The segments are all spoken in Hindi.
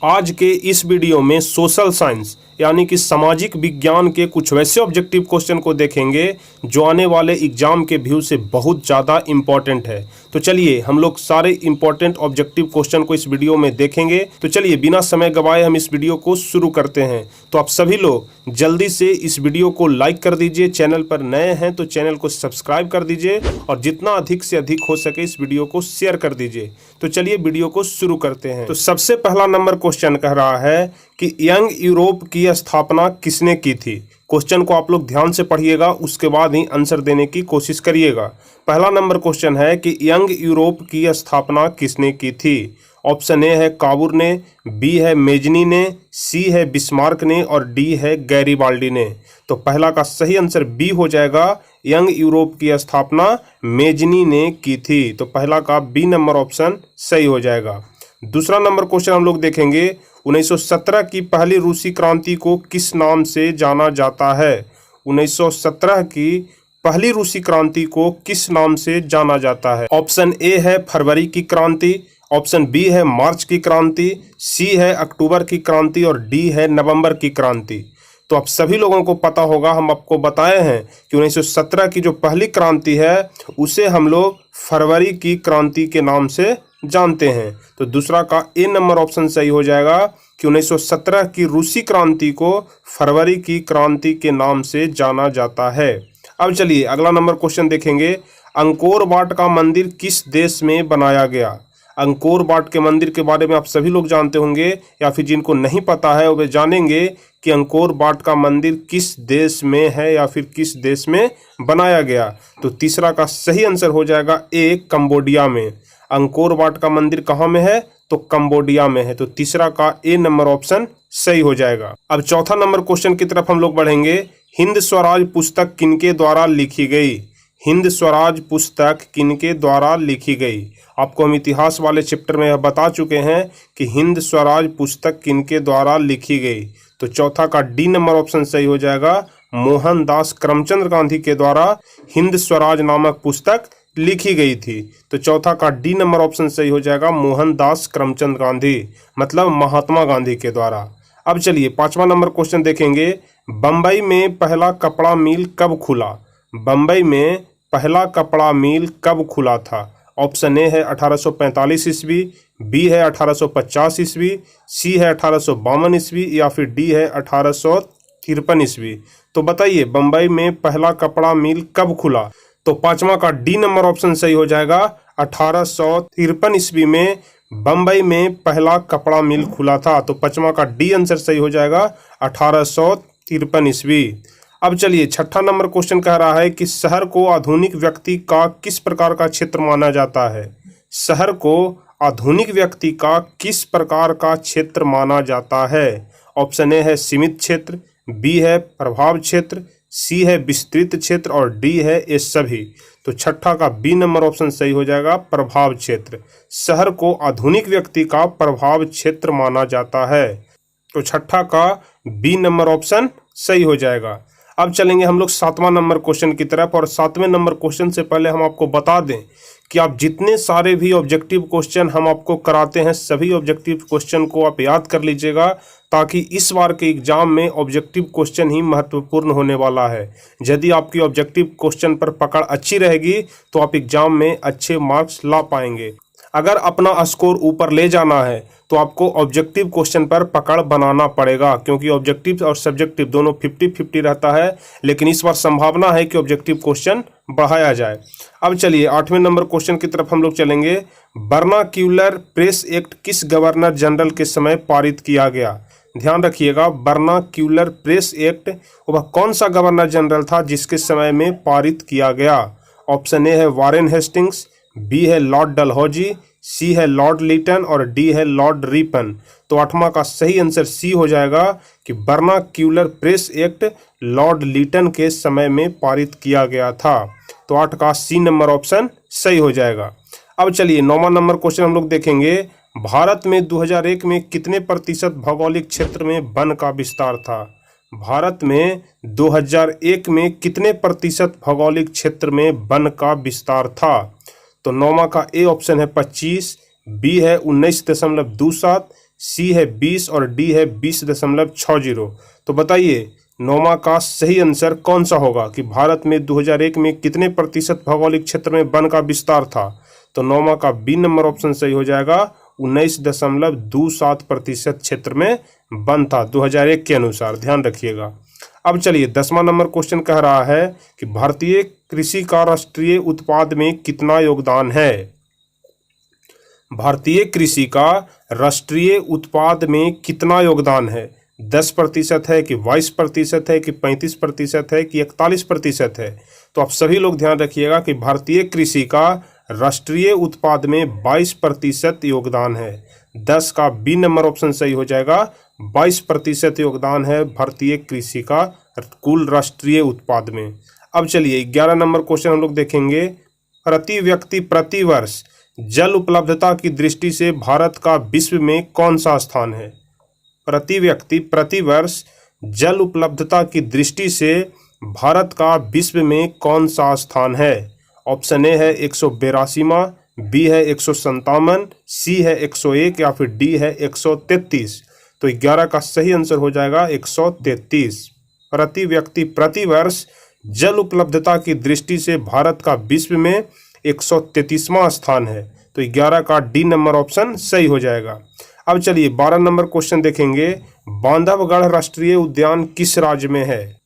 आज के इस वीडियो में सोशल साइंस यानी कि सामाजिक विज्ञान के कुछ वैसे ऑब्जेक्टिव क्वेश्चन को देखेंगे जो आने वाले एग्जाम के व्यू से बहुत ज़्यादा इम्पॉर्टेंट है। तो चलिए हम लोग सारे इम्पॉर्टेंट ऑब्जेक्टिव क्वेश्चन को इस वीडियो में देखेंगे। तो चलिए बिना समय गवाए हम इस वीडियो को शुरू करते हैं। तो आप सभी लोग जल्दी से इस वीडियो को लाइक कर दीजिए, चैनल पर नए हैं तो चैनल को सब्सक्राइब कर दीजिए और जितना अधिक से अधिक हो सके इस वीडियो को शेयर कर दीजिए। तो चलिए वीडियो को शुरू करते हैं। तो सबसे पहला नंबर क्वेश्चन कह रहा है कि यंग यूरोप की स्थापना किसने की थी। क्वेश्चन को आप लोग ध्यान से पढ़िएगा, उसके बाद ही आंसर देने की कोशिश करिएगा। पहला नंबर क्वेश्चन है कि यंग यूरोप की स्थापना किसने की थी। ऑप्शन ए है काबूर ने, बी है मेजनी ने, सी है बिस्मार्क ने और डी है गैरीबाल्डी ने। तो पहला का सही आंसर बी हो जाएगा, यंग यूरोप की स्थापना मेजनी ने की थी। तो पहला का बी नंबर ऑप्शन सही हो जाएगा। दूसरा नंबर क्वेश्चन हम लोग देखेंगे, 1917 की पहली रूसी क्रांति को किस नाम से जाना जाता है। 1917 की पहली रूसी क्रांति को किस नाम से जाना जाता है। ऑप्शन ए है फरवरी की क्रांति, ऑप्शन बी है मार्च की क्रांति, सी है अक्टूबर की क्रांति और डी है नवंबर की क्रांति। तो आप सभी लोगों को पता होगा, हम आपको बताए हैं कि 1917 की जो पहली क्रांति है उसे हम लोग फरवरी की क्रांति के नाम से जानते हैं। तो दूसरा का ए नंबर ऑप्शन सही हो जाएगा कि 1917 की रूसी क्रांति को फरवरी की क्रांति के नाम से जाना जाता है। अब चलिए अगला नंबर क्वेश्चन देखेंगे, अंकोर वाट का मंदिर किस देश में बनाया गया। अंकोर वाट के मंदिर के बारे में आप सभी लोग जानते होंगे, या फिर जिनको नहीं पता है वे जानेंगे कि अंकोर वाट का मंदिर किस देश में है या फिर किस देश में बनाया गया। तो तीसरा का सही आंसर हो जाएगा ए, कंबोडिया में। अंकोर वाट का मंदिर कहाँ में है, तो कंबोडिया में है। तो तीसरा का ए नंबर ऑप्शन सही हो जाएगा। अब चौथा नंबर क्वेश्चन की तरफ हम लोग बढ़ेंगे, हिंद स्वराज पुस्तक किनके द्वारा लिखी गई। हिंद स्वराज पुस्तक किनके द्वारा लिखी गई। आपको हम इतिहास वाले चैप्टर में बता चुके हैं कि हिंद स्वराज पुस्तक किनके द्वारा लिखी गई। तो चौथा का डी नंबर ऑप्शन सही हो जाएगा, मोहनदास करमचंद गांधी के द्वारा हिंद स्वराज नामक पुस्तक लिखी गई थी। तो चौथा का डी नंबर ऑप्शन सही हो जाएगा, मोहनदास करमचंद गांधी मतलब महात्मा गांधी के द्वारा। अब चलिए पांचवा नंबर क्वेश्चन देखेंगे, बम्बई में पहला कपड़ा मिल कब खुला। बम्बई में पहला कपड़ा मिल कब खुला था। ऑप्शन ए है 1845 ईस्वी, बी है 1850 ईस्वी, सी है 1852 ईस्वी या फिर डी है 1853 ईस्वी। तो बताइए बम्बई में पहला कपड़ा मिल कब खुला। तो पांचवा का डी नंबर ऑप्शन सही हो जाएगा, 1853 ईस्वी में बम्बई में पहला कपड़ा मिल खुला था। तो पांचवा का डी आंसर सही हो जाएगा, 1853 ईस्वी। अब चलिए छठा नंबर क्वेश्चन कह रहा है कि शहर को आधुनिक व्यक्ति का किस प्रकार का क्षेत्र माना जाता है। शहर को आधुनिक व्यक्ति का किस प्रकार का क्षेत्र माना जाता है। ऑप्शन ए है सीमित क्षेत्र, बी है प्रभाव क्षेत्र, सी है विस्तृत क्षेत्र और डी है ये सभी। तो छठा का बी नंबर ऑप्शन सही हो जाएगा, प्रभाव क्षेत्र। शहर को आधुनिक व्यक्ति का प्रभाव क्षेत्र माना जाता है। तो छठा का बी नंबर ऑप्शन सही हो जाएगा। अब चलेंगे हम लोग सातवां नंबर क्वेश्चन की तरफ, और सातवें नंबर क्वेश्चन से पहले हम आपको बता दें कि आप जितने सारे भी ऑब्जेक्टिव क्वेश्चन हम आपको कराते हैं सभी ऑब्जेक्टिव क्वेश्चन को आप याद कर लीजिएगा, ताकि इस बार के एग्जाम में ऑब्जेक्टिव क्वेश्चन ही महत्वपूर्ण होने वाला है। यदि आपकी ऑब्जेक्टिव क्वेश्चन पर पकड़ अच्छी रहेगी तो आप एग्जाम में अच्छे मार्क्स ला पाएंगे। अगर अपना स्कोर ऊपर ले जाना है तो आपको ऑब्जेक्टिव क्वेश्चन पर पकड़ बनाना पड़ेगा, क्योंकि ऑब्जेक्टिव और सब्जेक्टिव दोनों 50-50 रहता है, लेकिन इस बार संभावना है कि ऑब्जेक्टिव क्वेश्चन बढ़ाया जाए। अब चलिए आठवें नंबर क्वेश्चन की तरफ हम लोग चलेंगे, बर्नाक्यूलर प्रेस एक्ट किस गवर्नर जनरल के समय पारित किया गया। ध्यान रखिएगा, बर्नाक्यूलर प्रेस एक्ट वह कौन सा गवर्नर जनरल था जिसके समय में पारित किया गया। ऑप्शन ए है वारेन हेस्टिंग्स, बी है लॉर्ड डलहौजी, सी है लॉर्ड लीटन और डी है लॉर्ड रिपन। तो आठवां का सही आंसर सी हो जाएगा कि बर्नाक्यूलर प्रेस एक्ट लॉर्ड लीटन के समय में पारित किया गया था। तो 8 का सी नंबर ऑप्शन सही हो जाएगा। अब चलिए 9वां नंबर क्वेश्चन हम लोग देखेंगे, भारत में 2001 में कितने प्रतिशत भौगोलिक क्षेत्र में वन का विस्तार था। भारत में 2001 में कितने प्रतिशत भौगोलिक क्षेत्र में वन का विस्तार था। तो 9वां का ए ऑप्शन है 25, बी है 19.27, सी है 20 और डी है 20.60। तो बताइए 9वां का सही आंसर कौन सा होगा कि भारत में 2001 में कितने प्रतिशत भौगोलिक क्षेत्र में वन का विस्तार था। तो 9वां का बी नंबर ऑप्शन सही हो जाएगा। 19.27% क्षेत्र में वन था 2001 के अनुसार, ध्यान रखिएगा। अब चलिए 10वां नंबर क्वेश्चन कह रहा है कि भारतीय कृषि का राष्ट्रीय उत्पाद में कितना योगदान है। भारतीय कृषि का राष्ट्रीय उत्पाद में कितना योगदान है। 10% है कि 22% है कि 35% है कि 41% है। तो आप सभी लोग ध्यान रखिएगा कि भारतीय कृषि का राष्ट्रीय उत्पाद में 22% योगदान है। 10 का बी नंबर ऑप्शन सही हो जाएगा। 22% योगदान है भारतीय कृषि का कुल राष्ट्रीय उत्पाद में। अब चलिए 11 नंबर क्वेश्चन हम लोग देखेंगे। प्रति व्यक्ति प्रति वर्ष जल उपलब्धता की दृष्टि से भारत का विश्व में कौन सा स्थान है। प्रति व्यक्ति प्रति वर्ष जल उपलब्धता की दृष्टि से भारत का विश्व में कौन सा स्थान है। ऑप्शन ए है 182वां, बी है 157, सी है 101 या फिर डी है 133। तो 11 का सही आंसर हो जाएगा 133। प्रति व्यक्ति प्रति वर्ष जल उपलब्धता की दृष्टि से भारत का विश्व में 133वां स्थान है। तो 11 का डी नंबर ऑप्शन सही हो जाएगा। अब चलिए 12 नंबर क्वेश्चन देखेंगे। बांधवगढ़ राष्ट्रीय उद्यान किस राज्य में है।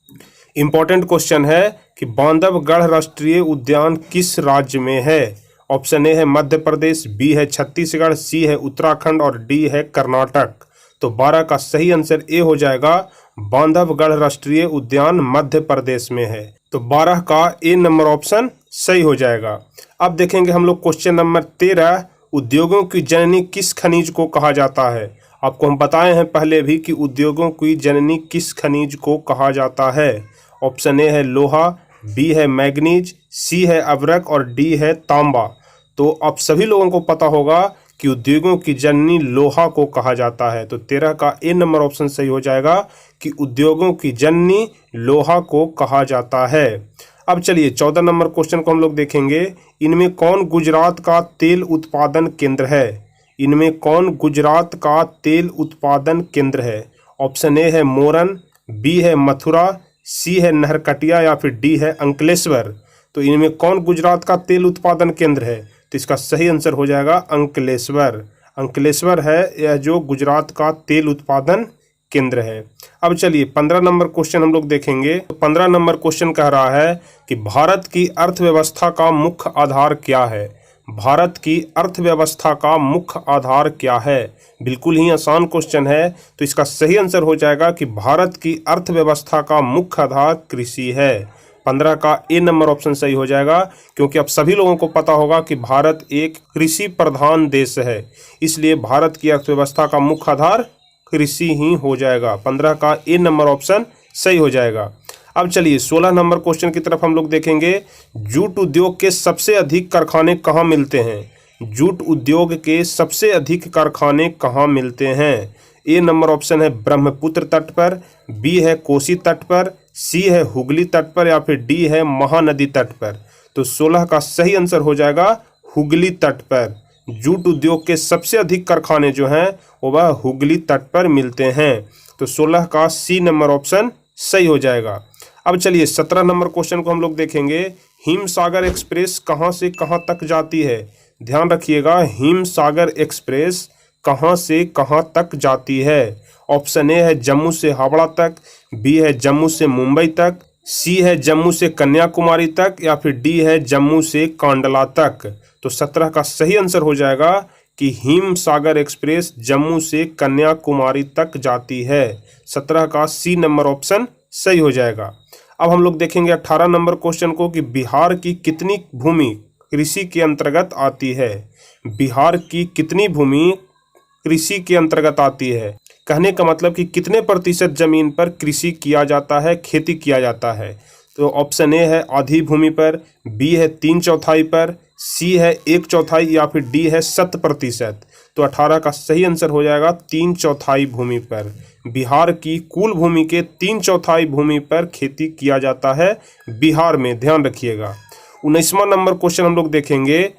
इंपॉर्टेंट क्वेश्चन है कि बांधवगढ़ राष्ट्रीय उद्यान किस राज्य में है। ऑप्शन ए है मध्य प्रदेश, बी है छत्तीसगढ़, सी है उत्तराखंड और डी है कर्नाटक। तो 12 का सही आंसर ए हो जाएगा। बांधवगढ़ राष्ट्रीय उद्यान मध्य प्रदेश में है। तो 12 का ए नंबर ऑप्शन सही हो जाएगा। अब देखेंगे हम लोग क्वेश्चन नंबर 13। उद्योगों की जननी किस खनिज को कहा जाता है। आपको हम बताए हैं पहले भी कि उद्योगों की जननी किस खनिज को कहा जाता है। ऑप्शन ए है लोहा, बी है मैग्नीज, सी है अभ्रक और डी है तांबा। तो आप सभी लोगों को पता होगा कि उद्योगों की जननी लोहा को कहा जाता है। तो 13 का ए नंबर ऑप्शन सही हो जाएगा कि उद्योगों की जननी लोहा को कहा जाता है। अब चलिए 14 नंबर क्वेश्चन को हम लोग देखेंगे। इनमें कौन गुजरात का तेल उत्पादन केंद्र है। इनमें कौन गुजरात का तेल उत्पादन केंद्र है। ऑप्शन ए है मोरन, बी है मथुरा, सी है नहरकटिया या फिर डी है अंकलेश्वर। तो इनमें कौन गुजरात का तेल उत्पादन केंद्र है। तो इसका सही आंसर हो जाएगा अंकलेश्वर। अंकलेश्वर है यह जो गुजरात का तेल उत्पादन केंद्र है। अब चलिए 15 नंबर क्वेश्चन हम लोग देखेंगे। तो 15 नंबर क्वेश्चन कह रहा है कि भारत की अर्थव्यवस्था का मुख्य आधार क्या है। भारत की अर्थव्यवस्था का मुख्य आधार क्या है। बिल्कुल ही आसान क्वेश्चन है। तो इसका सही आंसर हो जाएगा कि भारत की अर्थव्यवस्था का मुख्य आधार कृषि है। 15 का ए नंबर ऑप्शन सही हो जाएगा, क्योंकि अब सभी लोगों को पता होगा कि भारत एक कृषि प्रधान देश है, इसलिए भारत की अर्थव्यवस्था का मुख्य आधार कृषि ही हो जाएगा। 15 का ए नंबर ऑप्शन सही हो जाएगा। अब चलिए 16 नंबर क्वेश्चन की तरफ हम लोग देखेंगे। जूट उद्योग के सबसे अधिक कारखाने कहाँ मिलते हैं। जूट उद्योग के सबसे अधिक कारखाने कहाँ मिलते हैं। ए नंबर ऑप्शन है ब्रह्मपुत्र तट पर, बी है कोसी तट पर, सी है हुगली तट पर या फिर डी है महानदी तट पर। तो 16 का सही आंसर हो जाएगा हुगली तट पर। जूट उद्योग के सबसे अधिक कारखाने जो हैं वह हुगली तट पर मिलते हैं। तो 16 का सी नंबर ऑप्शन सही हो जाएगा। अब चलिए 17 नंबर क्वेश्चन को हम लोग देखेंगे। हिमसागर एक्सप्रेस कहाँ से कहाँ तक जाती है। ध्यान रखिएगा, हिमसागर एक्सप्रेस कहाँ से कहाँ तक जाती है। ऑप्शन ए है जम्मू से हावड़ा तक, बी है जम्मू से मुंबई तक, सी है जम्मू से कन्याकुमारी तक या फिर डी है जम्मू से कांडला तक। तो 17 का सही आंसर हो जाएगा कि हिमसागर एक्सप्रेस जम्मू से कन्याकुमारी तक जाती है। 17 का सी नंबर ऑप्शन सही हो जाएगा। अब हम लोग देखेंगे 18 नंबर क्वेश्चन को कि बिहार की कितनी भूमि कृषि के अंतर्गत आती है। बिहार की कितनी भूमि कृषि के अंतर्गत आती है। कहने का मतलब कि कितने प्रतिशत जमीन पर कृषि किया जाता है, खेती किया जाता है। तो ऑप्शन ए है आधी भूमि पर, बी है 3/4 पर, सी है 1/4 या फिर डी है 100%। तो 18 का सही आंसर हो जाएगा 3/4 भूमि पर। बिहार की कुल भूमि के 3/4 भूमि पर खेती किया जाता है बिहार में, ध्यान रखिएगा। 19वां नंबर क्वेश्चन हम लोग देखेंगे।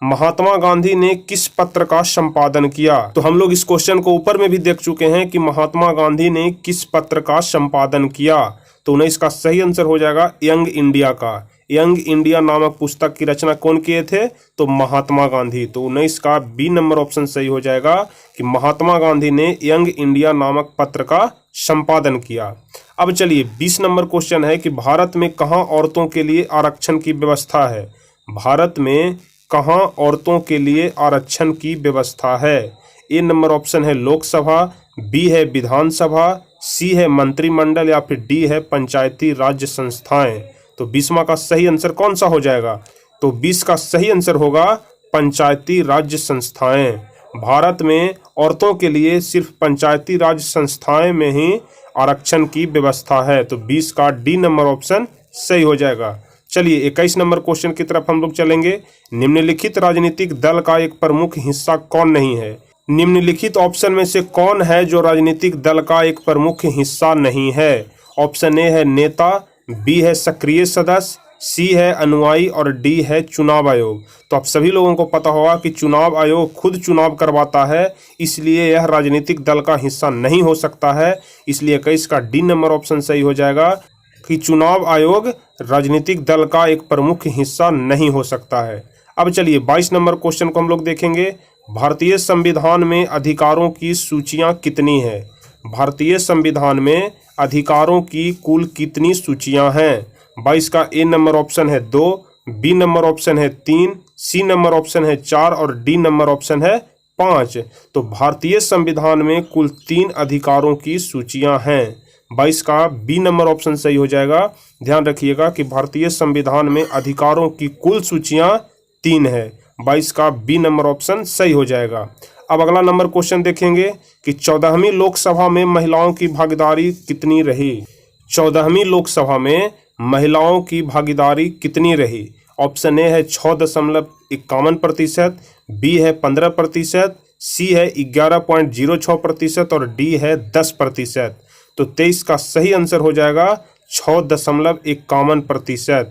महात्मा गांधी ने किस पत्र का संपादन किया? तो हम लोग इस क्वेश्चन को ऊपर में भी देख चुके हैं कि महात्मा गांधी ने किस पत्र का संपादन किया। तो 19 का सही आंसर हो जाएगा यंग इंडिया का। यंग इंडिया नामक पुस्तक की रचना कौन किए थे? तो महात्मा गांधी। तो 19 का बी नंबर ऑप्शन सही हो जाएगा कि महात्मा गांधी ने यंग इंडिया नामक पत्र का संपादन किया। अब चलिए 20 नंबर क्वेश्चन है कि भारत में कहाँ औरतों के लिए आरक्षण की व्यवस्था है? भारत में कहाँ औरतों के लिए आरक्षण की व्यवस्था है? ए नंबर ऑप्शन है लोकसभा, बी है विधानसभा, सी है मंत्रिमंडल या फिर डी है पंचायती राज्य संस्थाएं। तो 20वां का सही आंसर कौन सा हो जाएगा? तो 20 का सही आंसर होगा पंचायती राज्य संस्थाएं। भारत में औरतों के लिए सिर्फ पंचायती राज्य संस्थाएं में ही आरक्षण की व्यवस्था है। तो 20 का डी नंबर ऑप्शन सही हो जाएगा। चलिए 21 नंबर क्वेश्चन की तरफ हम लोग चलेंगे। निम्नलिखित राजनीतिक दल का एक प्रमुख हिस्सा कौन नहीं है? निम्नलिखित ऑप्शन में से कौन है जो राजनीतिक दल का एक प्रमुख हिस्सा नहीं है? ऑप्शन ए है नेता, बी है सक्रिय सदस्य, सी है अनुयायी और डी है चुनाव आयोग। तो आप सभी लोगों को पता होगा कि चुनाव आयोग खुद चुनाव करवाता है, इसलिए यह राजनीतिक दल का हिस्सा नहीं हो सकता है। इसलिए 21 का डी नंबर ऑप्शन सही हो जाएगा कि चुनाव आयोग राजनीतिक दल का एक प्रमुख हिस्सा नहीं हो सकता है। अब चलिए 22 नंबर क्वेश्चन को हम लोग देखेंगे। भारतीय संविधान में अधिकारों की सूचियां कितनी है? भारतीय संविधान में अधिकारों की कुल कितनी सूचियां हैं? 22 का ए नंबर ऑप्शन है 2, बी नंबर ऑप्शन है 3, सी नंबर ऑप्शन है 4 और डी नंबर ऑप्शन है 5। तो भारतीय संविधान में कुल 3 अधिकारों की सूचियां हैं। 22 का बी नंबर ऑप्शन सही हो जाएगा। ध्यान रखिएगा कि भारतीय संविधान में अधिकारों की कुल सूचियां 3 है। 22 का बी नंबर ऑप्शन सही हो जाएगा। अब अगला नंबर क्वेश्चन देखेंगे कि 14वीं लोकसभा में महिलाओं की भागीदारी कितनी रही? 14वीं लोकसभा में महिलाओं की भागीदारी कितनी रही? ऑप्शन ए है 6.51%, बी है 15%, सी है 11.06% और डी है 10%। तो 23 का सही आंसर हो जाएगा 6.51%।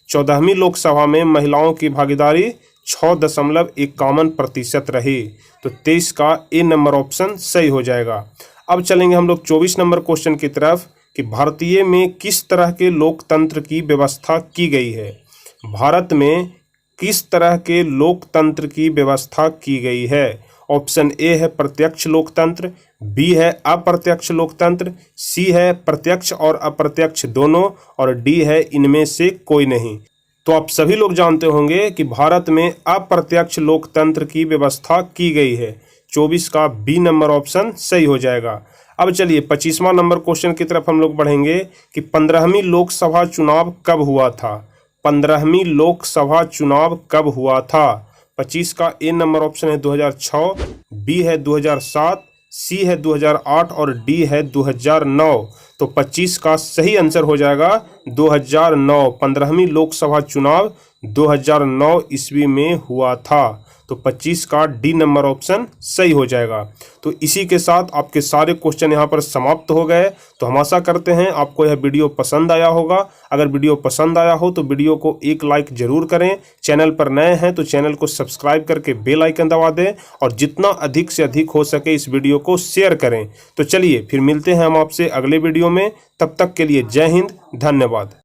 14वीं लोकसभा में महिलाओं की भागीदारी 6.51% रही। तो 23 का ए नंबर ऑप्शन सही हो जाएगा। अब चलेंगे हम लोग 24 नंबर क्वेश्चन की तरफ कि भारतीय में किस तरह के लोकतंत्र की व्यवस्था की गई है? भारत में किस तरह के लोकतंत्र की व्यवस्था की गई है? ऑप्शन ए है प्रत्यक्ष लोकतंत्र, बी है अप्रत्यक्ष लोकतंत्र, सी है प्रत्यक्ष और अप्रत्यक्ष दोनों और डी है इनमें से कोई नहीं। तो आप सभी लोग जानते होंगे कि भारत में अप्रत्यक्ष लोकतंत्र की व्यवस्था की गई है। 24 का बी नंबर ऑप्शन सही हो जाएगा। अब चलिए 25वां नंबर क्वेश्चन की तरफ हम लोग बढ़ेंगे कि 15वीं लोकसभा चुनाव कब हुआ था? 15वीं लोकसभा चुनाव कब हुआ था? 25 का ए नंबर ऑप्शन है 2006, बी है 2007, सी है 2008 और डी है 2009। तो 25 का सही आंसर हो जाएगा 2009। 15वीं लोकसभा चुनाव 2009 ईस्वी में हुआ था। तो 25 का डी नंबर ऑप्शन सही हो जाएगा। तो इसी के साथ आपके सारे क्वेश्चन यहाँ पर समाप्त हो गए। तो हम आशा करते हैं आपको यह वीडियो पसंद आया होगा। अगर वीडियो पसंद आया हो तो वीडियो को एक लाइक जरूर करें। चैनल पर नए हैं तो चैनल को सब्सक्राइब करके बेल आइकन दबा दें और जितना अधिक से अधिक हो सके इस वीडियो को शेयर करें। तो चलिए फिर मिलते हैं हम आपसे अगले वीडियो में। तब तक के लिए जय हिंद, धन्यवाद।